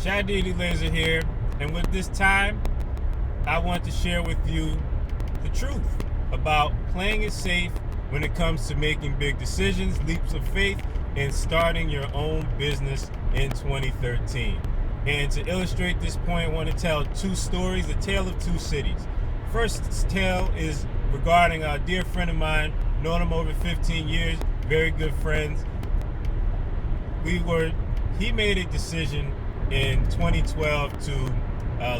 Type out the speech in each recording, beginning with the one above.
Eleazer here, and with this time, I want to share with you the truth about playing it safe when it comes to making big decisions, leaps of faith, and starting your own business in 2013. And to illustrate this point, I want to tell two stories, a tale of two cities. First tale is regarding a dear friend of mine, known him over 15 years, very good friends. He made a decision in 2012 to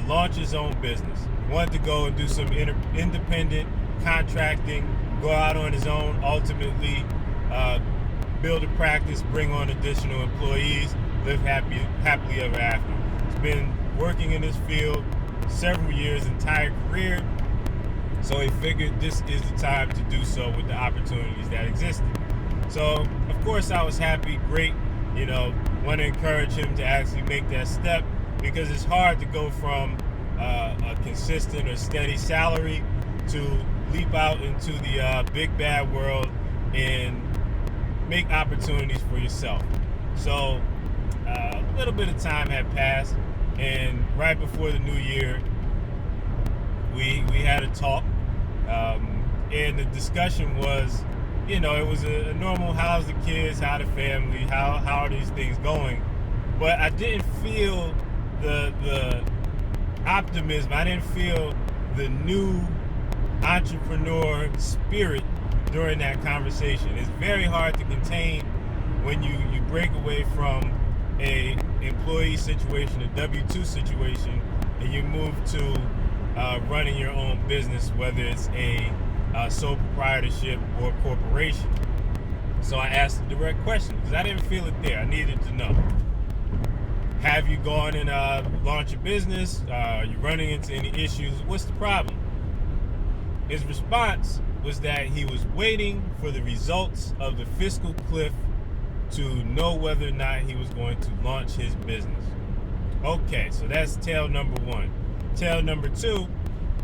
launch his own business. He wanted to go and do some independent contracting, go out on his own, ultimately build a practice, bring on additional employees, live happily ever after. He's been working in this field several years, entire career, so he figured this is the time to do so with the opportunities that existed. So, of course, I was happy, great, want to encourage him to actually make that step, because it's hard to go from a consistent or steady salary to leap out into the big bad world and make opportunities for yourself. So a little bit of time had passed, and right before the new year, we had a talk, and the discussion was, it was a normal, how's the kids, how the family, how are these things going? But I didn't feel the optimism. I didn't feel the new entrepreneur spirit during that conversation. It's very hard to contain when you break away from a employee situation, a W-2 situation, and you move to running your own business, whether it's a sole proprietorship or corporation. So I asked a direct question because I didn't feel it there. I needed to know. Have you gone and launched a business? Are you running into any issues? What's the problem? His response was that he was waiting for the results of the fiscal cliff to know whether or not he was going to launch his business. Okay, so that's tale number one. Tale number two,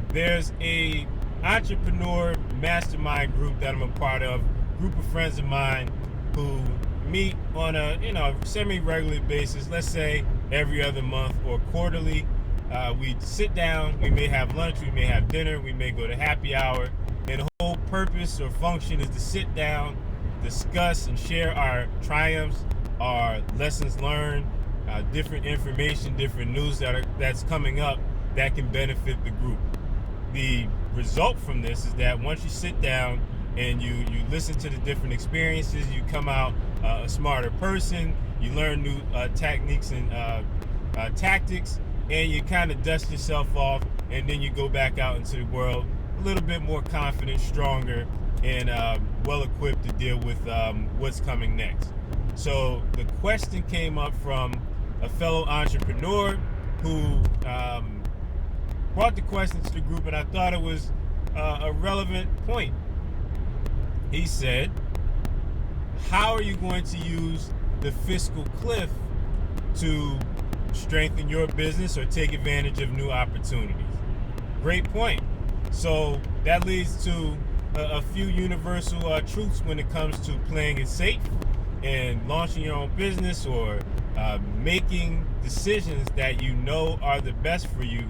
there's a entrepreneur mastermind group that I'm a part of, group of friends of mine who meet on a semi-regular basis, let's say every other month or quarterly. We sit down, we may have lunch, we may have dinner, we may go to happy hour, and the whole purpose or function is to sit down, discuss and share our triumphs, our lessons learned, different information, different news that's coming up that can benefit the group. The result from this is that once you sit down and you listen to the different experiences, you come out a smarter person, you learn new techniques and tactics, and you kind of dust yourself off, and then you go back out into the world a little bit more confident, stronger, and well-equipped to deal with what's coming next. So the question came up from a fellow entrepreneur who brought the question to the group, and I thought it was a relevant point. He said, how are you going to use the fiscal cliff to strengthen your business or take advantage of new opportunities? Great point. So that leads to a few universal truths when it comes to playing it safe and launching your own business or making decisions that you know are the best for you,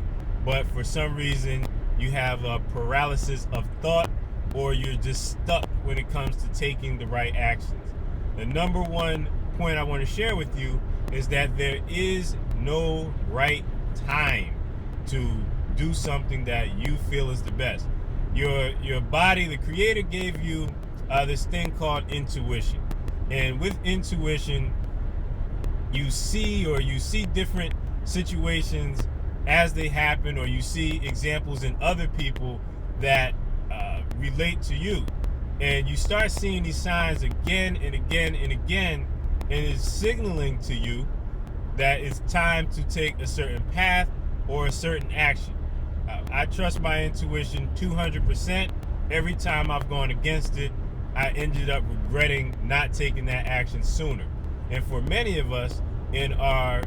but for some reason you have a paralysis of thought, or you're just stuck when it comes to taking the right actions. The number one point I want to share with you is that there is no right time to do something that you feel is the best. Your body, the creator gave you this thing called intuition. And with intuition, you see different situations as they happen, or you see examples in other people that relate to you. And you start seeing these signs again and again and again, and it's signaling to you that it's time to take a certain path or a certain action. I trust my intuition 200%. Every time I've gone against it, I ended up regretting not taking that action sooner. And for many of us in our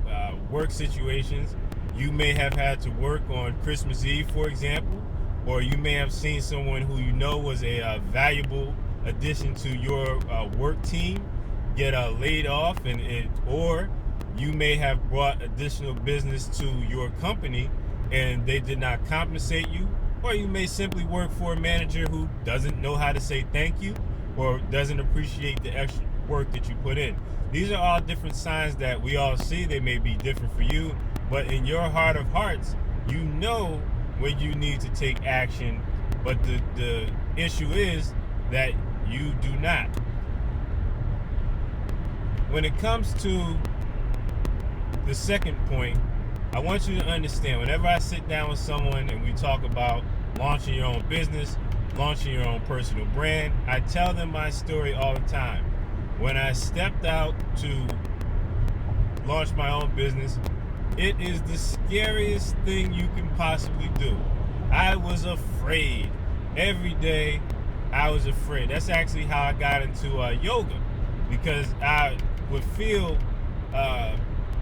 work situations, you may have had to work on Christmas Eve, for example, or you may have seen someone who you know was a valuable addition to your work team get laid off, or you may have brought additional business to your company and they did not compensate you, or you may simply work for a manager who doesn't know how to say thank you or doesn't appreciate the extra work that you put in. These are all different signs that we all see. They may be different for you, but in your heart of hearts, you know when you need to take action, but the issue is that you do not. When it comes to the second point, I want you to understand, whenever I sit down with someone and we talk about launching your own business, launching your own personal brand, I tell them my story all the time. When I stepped out to launch my own business, it is the scariest thing you can possibly do. I was afraid. Every day I was afraid. That's actually how I got into yoga, because I would feel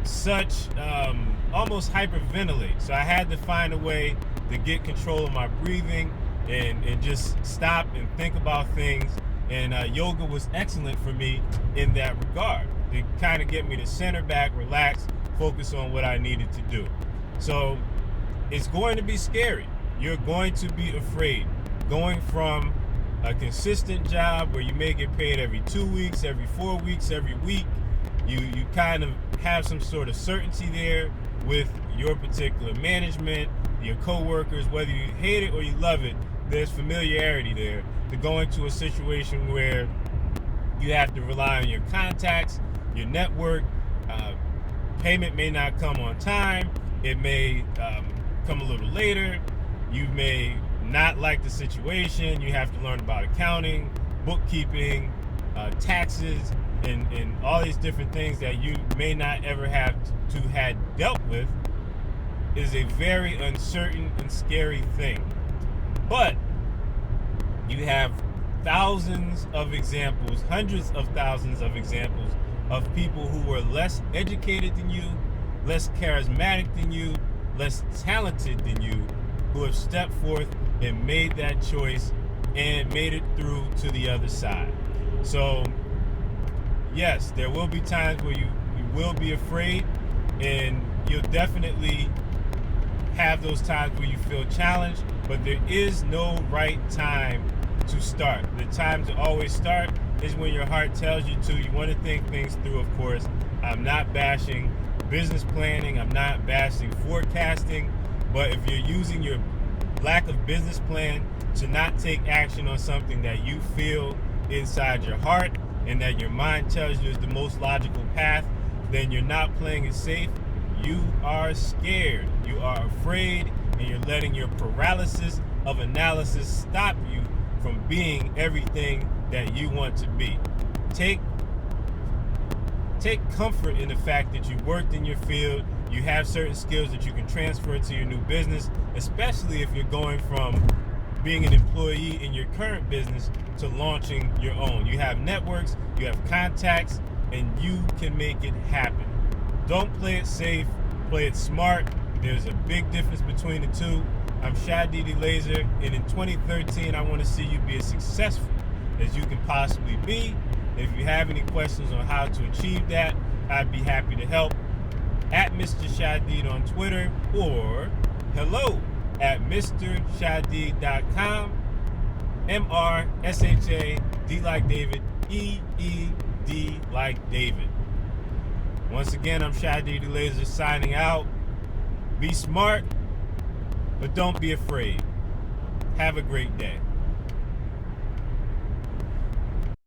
such almost hyperventilate. So I had to find a way to get control of my breathing and just stop and think about things. And yoga was excellent for me in that regard. It kind of get me to center back, relax, focus on what I needed to do. So it's going to be scary. You're going to be afraid. Going from a consistent job where you may get paid every 2 weeks, every 4 weeks, every week, you kind of have some sort of certainty there with your particular management, your coworkers, whether you hate it or you love it, there's familiarity there, to go into a situation where you have to rely on your contacts, your network. Payment may not come on time. It may come a little later. You may not like the situation. You have to learn about accounting, bookkeeping, taxes, and all these different things that you may not ever have to had dealt with. Is a very uncertain and scary thing. But you have thousands of examples, hundreds of thousands of examples of people who were less educated than you, less charismatic than you, less talented than you, who have stepped forth and made that choice and made it through to the other side. So yes, there will be times where you will be afraid, and you'll definitely have those times where you feel challenged, but there is no right time to start. The time to always start is when your heart tells you to. You want to think things through, of course. I'm not bashing business planning. I'm not bashing forecasting. But if you're using your lack of business plan to not take action on something that you feel inside your heart and that your mind tells you is the most logical path, then you're not playing it safe. You are scared. You are afraid, and you're letting your paralysis of analysis stop you from being everything that you want to be. Take comfort in the fact that you worked in your field. You have certain skills that you can transfer to your new business, especially if you're going from being an employee in your current business to launching your own. You have networks, you have contacts, and you can make it happen. Don't play it safe, play it smart. There's a big difference between the two. I'm Shadid Eleazer, and in 2013, I want to see you be as successful as you can possibly be. If you have any questions on how to achieve that, I'd be happy to help. At Mr. Shadid on Twitter, or hello at MrShadid.com. MRSHAD like David, EED like David. Once again, I'm Shadid Eleazer signing out. Be smart, but don't be afraid. Have a great day.